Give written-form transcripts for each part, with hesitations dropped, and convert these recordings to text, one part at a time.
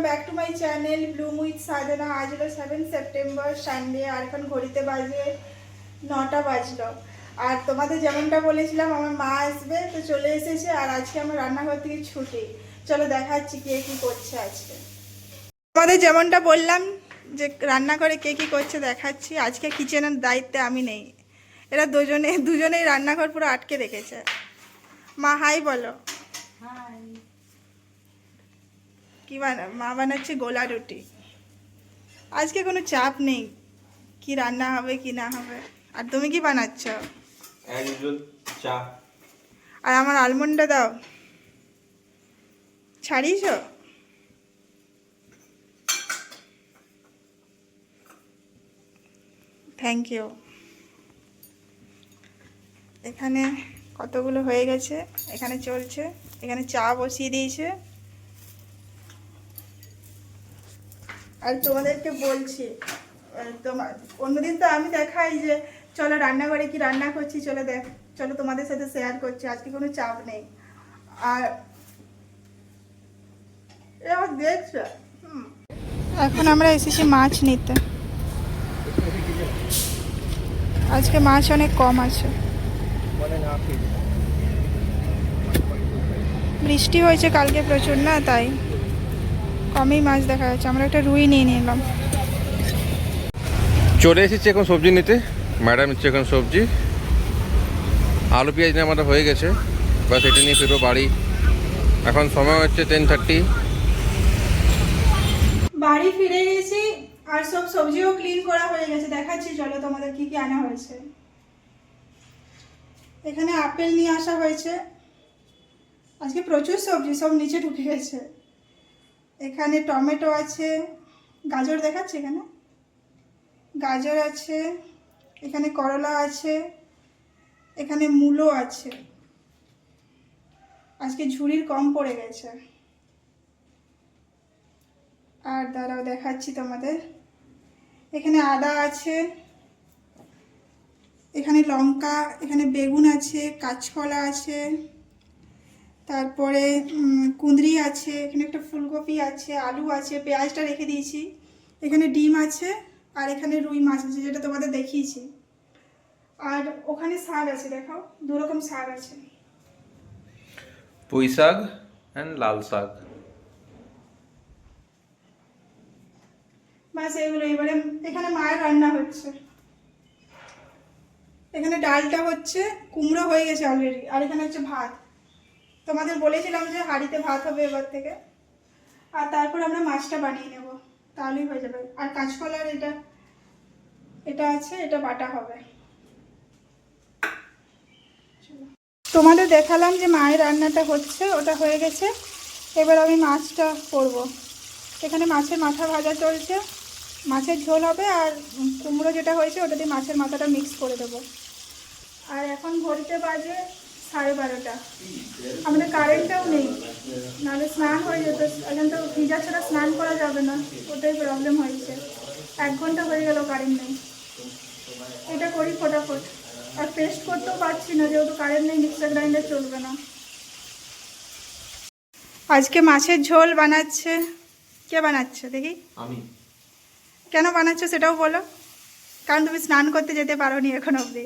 Back to my channel Bloom with Sadhana. আজ হলো 7 September Sunday, আর এখন ঘড়িতে বাজে 9টা বাজলো। আর তোমাদের যেমনটা বলেছিলাম আমার মা আসবে, তো চলে এসেছে। আর আজকে আমার রান্নাঘর থেকে ছুটি। চলো দেখাচ্ছি কে কী করছে আজকে। তোমাদের যেমনটা বললাম যে রান্নাঘরে কে কী করছে দেখাচ্ছি। আজকে কিচেনের দায়িত্বে আমি নেই, এরা দুজনেই রান্নাঘর পুরো আটকে রেখেছে। মা হাই বলো। কি মা বানাচ্ছে গোলা রুটি। আজকে কোনো চাপ নেই কি রান্না হবে কি না হবে। আর তুমি কি বানাচ্ছ? চা। আর আমার আলমন্ডটা দাও, ছাড়িয়েছ? Thank you. এখানে কতগুলো হয়ে গেছে, এখানে চলছে। এখানে চা বসিয়ে দিয়েছে। আর তোমাদেরকে বলছি, তোমার অন্যদিন তো আমি দেখাই যে চলো রান্নাঘরে কি রান্না করছি, চলো তোমাদের সাথে শেয়ার করছি। আজকে কোনো চাপ নেই। আর দেখছো, এখন আমরা এসেছি মাছ নিতে। আজকে মাছ অনেক কম আছে, বৃষ্টি হয়েছে কালকে প্রচুর না, তাই কমই মাছ দেখা যাচ্ছে। আমরা একটা রুই নিয়ে নিলাম। চলে এসেছি এখন সবজি নিতে। ম্যাডাম নিচ্ছে এখন সবজি। আলু পেঁয়াজ নিয়ে আমাদের হয়ে গেছে, বাস এটা নিয়ে ফিরবো বাড়ি। এখন সময় হচ্ছে 10:30। বাড়ি ফিরে গেছি আর সব সবজিও ক্লিন করা হয়ে গেছে। দেখাচ্ছি চলো তোমাদের কি কি আনা হয়েছে। এখানে আপেল নিয়ে আসা হয়েছে। আজকে প্রচুর সবজি সব নিচে ঢুকে গেছে। এখানে টমেটো আছে, গাজর দেখাচ্ছে, এখানে গাজর আছে, এখানে করলা আছে, এখানে মূলো আছে। আজকে ঝুড়ির কম পড়ে গেছে। আর দাঁড়াও দেখাচ্ছি তোমাদের। এখানে আদা আছে, এখানে লঙ্কা, এখানে বেগুন আছে, কাঁচকলা আছে, তারপরে কুঁদরি আছে, এখানে একটা ফুলকপি আছে, আলু আছে, পেঁয়াজটা রেখে দিয়েছি। এখানে ডিম আছে, আর এখানে রুই মাছ আছে যেটা তোমাদের দেখিয়েছি। আর ওখানে শাক আছে, দেখাও, দু রকম শাক আছে, পুঁই শাক অ্যান্ড লাল শাক। বাস এগুলো। এবারে এখানে মায়ের রান্না হচ্ছে। এখানে ডালটা হচ্ছে, কুমড়ো হয়ে গেছে অলরেডি। আর এখানে হচ্ছে ভাত। তোমাদের বলেছিলাম যে হাঁড়িতে ভাত হবে এবার থেকে। আর তারপর আমরা মাছটা বানিয়ে নেব, তাহলেই হয়ে যাবে। আর কাঁচকলার এটা আছে, এটা বাটা হবে। তোমাদের দেখালাম যে মায়ের রান্নাটা হচ্ছে, ওটা হয়ে গেছে। এবার আমি মাছটা করব। এখানে মাছের মাথা ভাজা চলছে, মাছের ঝোল হবে। আর কুমড়ো যেটা হয়েছে ওটা দিয়ে মাছের মাথাটা মিক্স করে দেবো। আর এখন ঘড়িতে বাজে 12:30। আমাদের কারেন্টটাও নেই, নাহলে স্নান হয়ে যেত। এখন তো ভিজা ছাড়া স্নান করা যাবে না, ওটাই প্রবলেম হয়েছে। 1 ঘন্টা হয়ে গেল কারেন্ট নেই। এটা করি ফটাফট। আর পেস্ট করতেও পারছি না, যেহেতু কারেন্ট নেই, মিক্সার গ্রাইন্ডার চলবে না। আজকে মাছের ঝোল বানাচ্ছে। কে বানাচ্ছে দেখি? আমি। কেন বানাচ্ছ সেটাও বলো। কারণ তুমি স্নান করতে যেতে পারোনি এখন অবধি।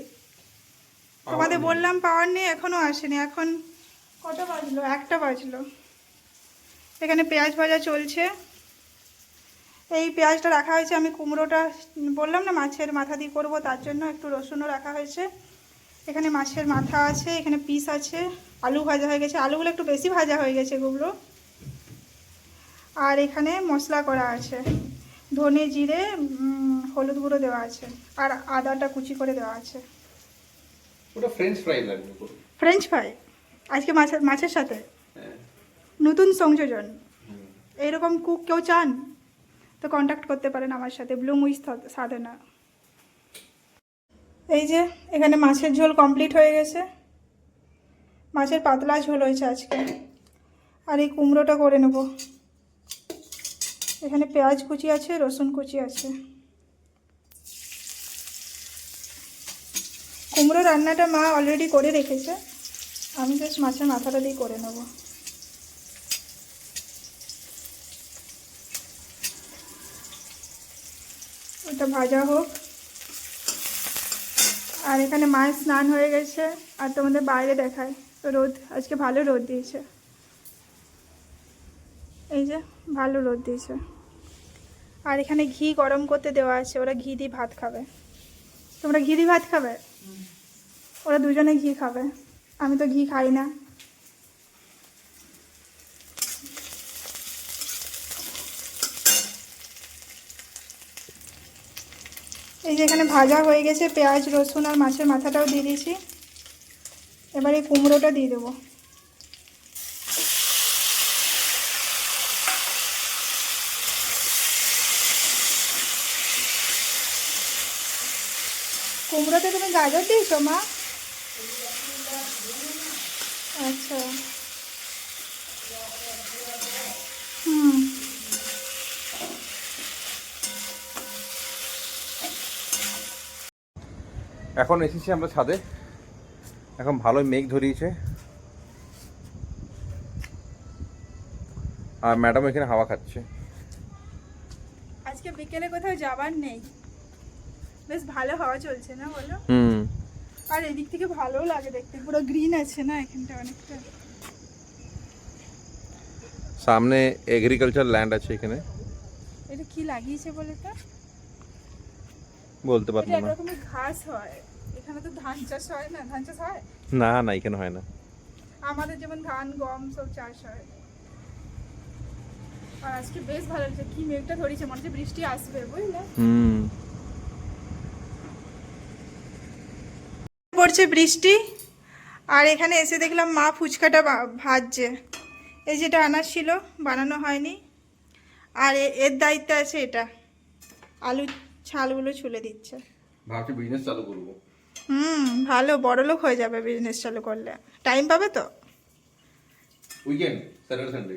তোমাদের বললাম পাওয়ার নেই, এখনও আসেনি। এখন কটা বাজলো? 1টা বাজলো। এখানে পেঁয়াজ ভাজা চলছে। এই পেঁয়াজটা রাখা হয়েছে, আমি কুমড়োটা বললাম না মাছের মাথা দিয়ে করবো, তার জন্য একটু রসুনও রাখা হয়েছে। এখানে মাছের মাথা আছে, এখানে পিস আছে, আলু ভাজা হয়ে গেছে, আলুগুলো একটু বেশি ভাজা হয়ে গেছে এগুলো। আর এখানে মশলা করা আছে, ধনে জিরে হলুদ গুঁড়ো দেওয়া আছে, আর আদাটা কুচি করে দেওয়া আছে। ওটা ফ্রেঞ্চ ফ্রাই লাগবে পুরো। ফ্রেঞ্চ ফ্রাই আজকে মাছের সাথে নতুন সংযোজন। এইরকম কুক কেউ চান তো কন্ট্যাক্ট করতে পারেন আমার সাথে, ব্লুম উইথ সাধনা। এই যে এখানে মাছের ঝোল কমপ্লিট হয়ে গেছে। মাছের পাতলা ঝোল হয়েছে আজকে। আর এই কুমড়োটা করে নেব। এখানে পেঁয়াজ কুচি আছে, রসুন কুচি আছে। কুমড়ো রান্নাটা মা অলরেডি করে রেখেছে, আমি জাস্ট মাছের মাথাটা দিয়ে করে নেব। ওটা ভাজা হোক। আর এখানে মায়ের স্নান হয়ে গেছে। আর তোমাদের বাইরে দেখায় তো রোদ, আজকে ভালো রোদ দিয়েছে, এই যে ভালো রোদ দিয়েছে। আর এখানে ঘি গরম করতে দেওয়া আছে, ওরা ঘি দিয়ে ভাত খাবে। তোমরা ঘি দিয়ে ভাত খাবে? ওরা দুজনে ঘি খাবে, আমি তো ঘি খাই না। এই যে এখানে ভাজা হয়ে গেছে, পেঁয়াজ রসুন আর মাছের মাথাটাও দিয়ে দিয়েছি। এবার এই কুমড়োটা দিয়ে দেবো। কুমড়োতে তুমি গাজর দিয়েছো মা? আচ্ছা, হুম। এখন এসেছি আমরা ছাদে, এখন ভালোই মেঘ ধরিয়েছে আর ম্যাডাম এখানে হাওয়া খাচ্ছে। আজকে বিকেলে কোথাও যাবার নেই, বেশ ভালো হাওয়া চলছে না বলো? আর এদিক থেকে ভালো লাগে দেখতে, পুরো গ্রিন আছে না এখানটা অনেকটা। সামনে এগ্রিকালচার ল্যান্ড আছে এখানে। এটা কি লাগিয়েছে বলে তো? বলতে পারবো এটা এক না। রকমের ঘাস হয়। এখানে তো ধান চাষ হয় না? ধান চাষ হয় না না, এখানে হয় না। আমাদের যেমন ধান গম সব চাষ হয়। আর আজকে বেশ ভালো লাগছে, কি মেঘটা ধরেছে, মনে হচ্ছে বৃষ্টি আসবে বুঝলে। পড়ছে বৃষ্টি। আর এখানে এসে দেখলাম মা ফুচকাটা ভাজছে। এই যেটা আনা ছিল, বানানো হয়নি। আর এর দায়িত্ব আছে এটা, আলু ছালগুলো ছুলে দিচ্ছে। ভাবছি বিজনেস চালু করব। ভালো, বড়লোক হয়ে যাবে বিজনেস চালু করলে। টাইম পাবে তো? Weekend, Saturday Sunday.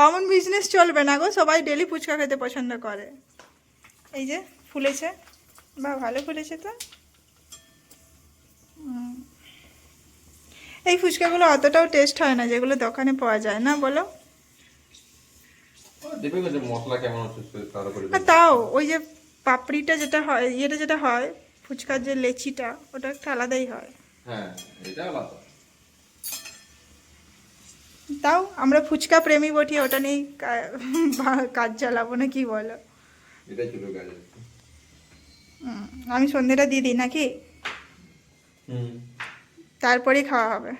অমন বিজনেস চলবে না গো, সবাই ডেলি ফুচকা খেতে পছন্দ করে। এই যে ফুলেছে, বা ভালো ফুলেছে তো। এই ফুচকাগুলো অতটাও টেস্ট হয় না যেগুলো দোকানে পাওয়া যায়, না বলো? দেখবে যে মশলা কেমন হচ্ছে তার উপরে। আর তাও ওই যে পাপড়িটা যেটা হয়, ইয়েটা যেটা হয় ফুচকার যে লেচিটা, ওটা একটা আলাদাই হয়। হ্যাঁ, এটা আলাদা। তাও আমরা ফুচকা প্রেমী বটি, ওটা নেই কাজ চালাবো না, কি বলো? এটাই ছিল কাজ। আমি সন্ধ্যেটা দিয়ে দিই নাকি? তারপরেই খাওয়া হবে।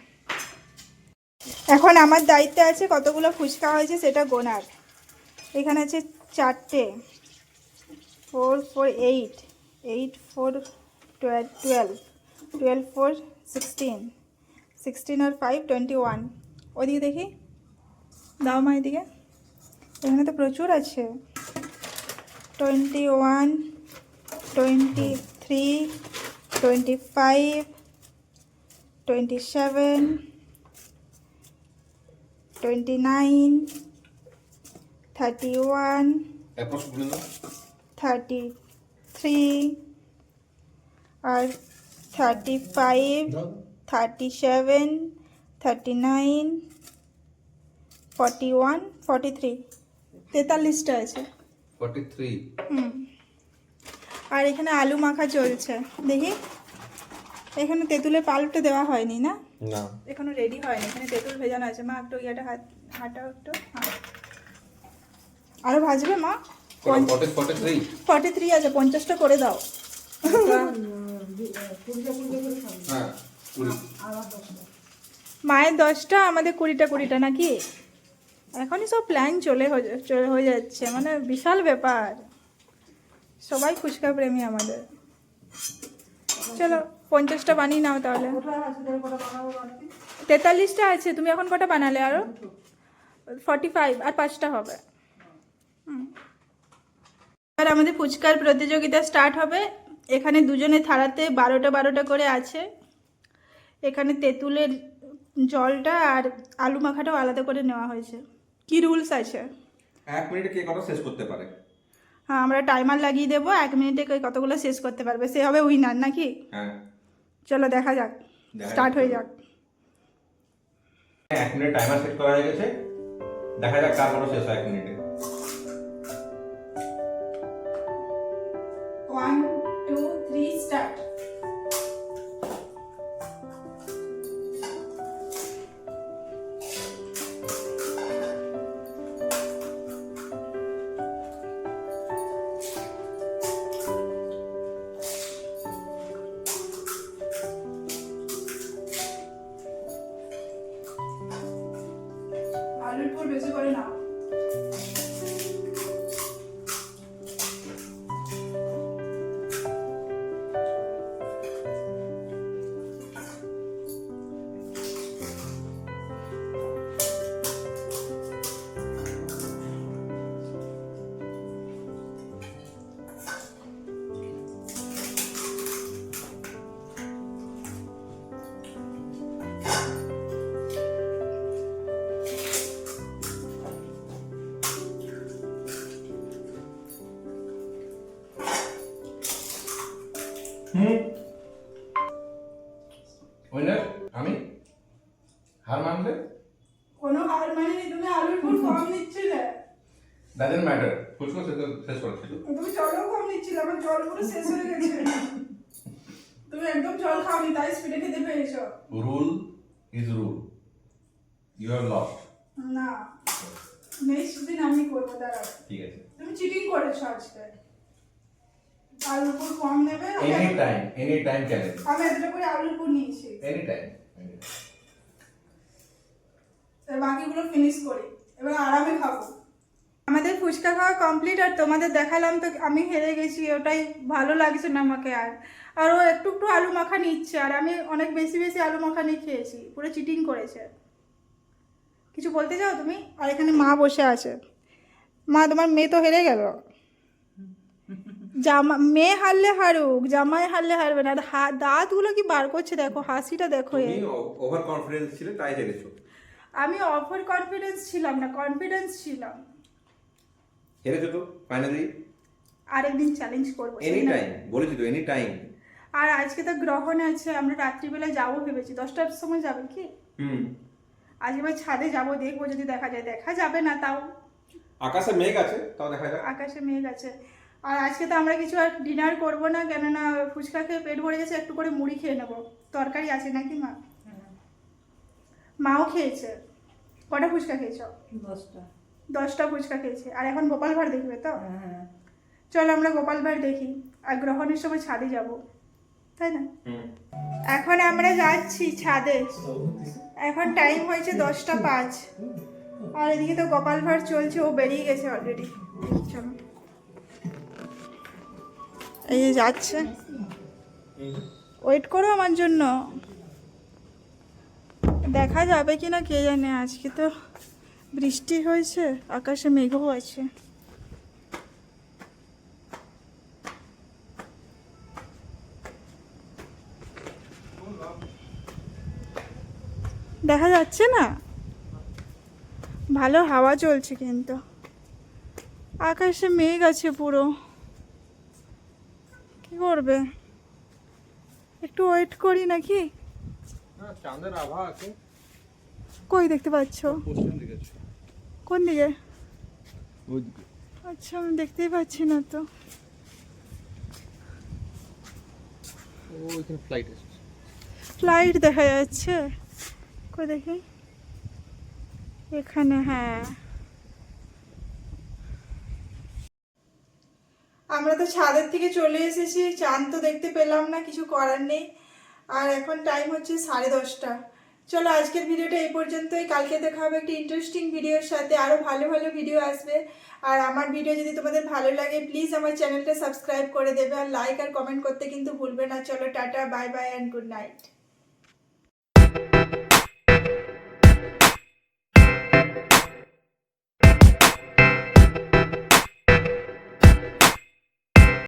এখন আমার দায়িত্বে আছে কতগুলো ফুচকা হয়েছে সেটা গোনার। এখানে আছে 4টে, 4 4 8, 8 4 12, 12 4 16, 16 আর 5 21। ওদিকে দেখি, দাও মা এদিকে, এখানে তো প্রচুর আছে। 21, 23, 25, 27, 29, 31, 33 আর 35, 37, 39, 41, 43, 43টা আছে। 43। আর এখানে আলু মাখা চলছে, দেখি। এখানে তেঁতুলের পাল্পটা দেওয়া হয়নি না? না, এখনো রেডি হয়নি। এখানে তেঁতুল ভেজানো আছে। মা একটু ইয়াটা হাঁটাও একটু। আরো ভাজবে মা? 43 আছে, 50টা করে দাও। হ্যাঁ, মায়ের 10টা, আমাদের 20টা নাকি? এখনই সব প্ল্যান হয়ে যাচ্ছে, মানে বিশাল ব্যাপার। সবাই ফুচকা প্রেমী আমাদের। চলো 50টা বানিয়ে নাও তাহলে। 43টা আছে, তুমি এখন কটা বানালে? আরো 45 আর 5টা হবে। আর আমাদের ফুচকার প্রতিযোগিতা স্টার্ট হবে। এখানে দুজনে থালাতে 12টা করে আছে। এখানে তেঁতুলের জলটা আর আলু মাখাটাও আলাদা করে নেওয়া হয়েছে। কি রুলস আছে? 1 মিনিটে কে কত শেষ করতে পারে। হ্যাঁ, আমরা টাইমার লাগিয়ে দেবো, 1 মিনিটে কতগুলো শেষ করতে পারবে সে হবে উইনার নাকি? হ্যাঁ, চলো দেখা যাক, স্টার্ট হয়ে যাক। 1 মিনিট টাইমার সেট করা হয়ে গেছে, দেখা যাক কার কত শেষ হয় 1 মিনিটে। 1 2 3 স্টার্ট। আলুর পুর বেশি করে নাও। উইনার আমি হার মানলে কোনো হার মানেনি, তুমি আলুর পুর কম নিচ্ছিলে। ডাজন্ট ম্যাটার, ফুচকা শেষ করেছিল। তুমি জলও কম নিচ্ছিলে, আমার জল পুরো শেষ হয়ে গেছে। তুমি একদম জল খাওনি, তাই স্পিডে খেতে পেরেছো। Rule is rule, you are lost. না, নেক্সট দিন আমি করবো, দাঁড়াও। ঠিক আছে, তুমি চিটিং করেছো আজকে। আলুর পুর কম নেবে। Any time challenge. আমি এতটা করে আলুর পুর নিয়েছি। Any time. এবার বাকিগুলো ফিনিশ করি, এবার আরামে খাবো। আমাদের ফুচকা খাওয়া কমপ্লিট, আর তোমাদের দেখালাম তো আমি হেরে গেছি, ওটাই ভালো লাগছে না আমাকে। আর ও একটু একটু আলু মাখা নিচ্ছে, আর আমি অনেক বেশি বেশি আলু মাখা নিয়ে খেয়েছি, পুরো চিটিং করেছে। কিছু বলতে চাও তুমি? আর এখানে মা বসে আছে। মা, তোমার মেয়ে তো হেরে গেল। মেয়ে হারলে হারুক, জামাই হারলে হারবে না। আর দাঁতগুলো কি বার করছে দেখো, হাসিটা দেখো। ওভার কনফিডেন্স ছিল তাই হেরেছো। আমি ওভার কনফিডেন্স ছিলাম না, কনফিডেন্স ছিলাম। হেরেছো তো ফাইনালি। আরেকদিন চ্যালেঞ্জ করবো। এনি টাইম বলেছি তো, এনি টাইম। আর আজকে তো গ্রহণ আছে, আমরা রাত্রিবেলা যাবো ভেবেছি। 10টার সময় যাবে কি? আজ এবার ছাদে যাবো, দেখবো যদি দেখা যায়। দেখা যাবে না, তাও আকাশে মেঘ আছে, তাও দেখা যাক। আকাশে মেঘ আছে। আর আজকে তো আমরা কিছু আর ডিনার করবো না, কেননা ফুচকা খেয়ে পেট ভরে গেছে। একটু করে মুড়ি খেয়ে নেবো। তরকারি আছে নাকি মা? মাও খেয়েছে। কটা ফুচকা খেয়েছো? 10টা ফুচকা খেয়েছে। আর এখন গোপাল ভাঁড় দেখবে তো? চলো আমরা গোপাল ভাঁড় দেখি, আর গ্রহণের সময় ছাদে যাব, তাই না? এখন আমরা যাচ্ছি ছাদে। এখন টাইম হয়েছে 10টা 5। আর এদিকে তো গোপাল ভাঁড় চলছে, ও বেরিয়ে গেছে অলরেডি। চলো, এই যে যাচ্ছে। ওয়েট করো আমার জন্য। দেখা যাবে কি না কে জানে। আজকে তো বৃষ্টি হয়েছে, আকাশে মেঘও আছে। দেখা যাচ্ছে না, ভালো হাওয়া চলছে কিন্তু আকাশে মেঘ আছে পুরো। কি করবে, একটু ওয়েট করি নাকি? চাঁদের আভা আছে। কই দেখতে পাচ্ছ? কোন দিকে? ওইদিকে। আচ্ছা, আমি দেখতেই পাচ্ছি না তো। ওইখানে ফ্লাইট আছে। ফ্লাইট দেখা যাচ্ছে। কই দেখি, এখানে। হ্যাঁ, আমরা তো ছাদের থেকে চলে এসেছি। চাঁদ তো দেখতে পেলাম না, কিছু করার নেই। আর এখন টাইম হচ্ছে 10:30। চলো, আজকের ভিডিওটা এই পর্যন্তই। কালকে দেখা হবে একটি ইন্টারেস্টিং ভিডিওর সাথে। আরও ভালো ভালো ভিডিও আসবে। আর আমার ভিডিও যদি তোমাদের ভালো লাগে, প্লিজ আমার চ্যানেলটা সাবস্ক্রাইব করে দেবে। আর লাইক আর কমেন্ট করতে কিন্তু ভুলবে না। চলো, tata, bye bye and good night.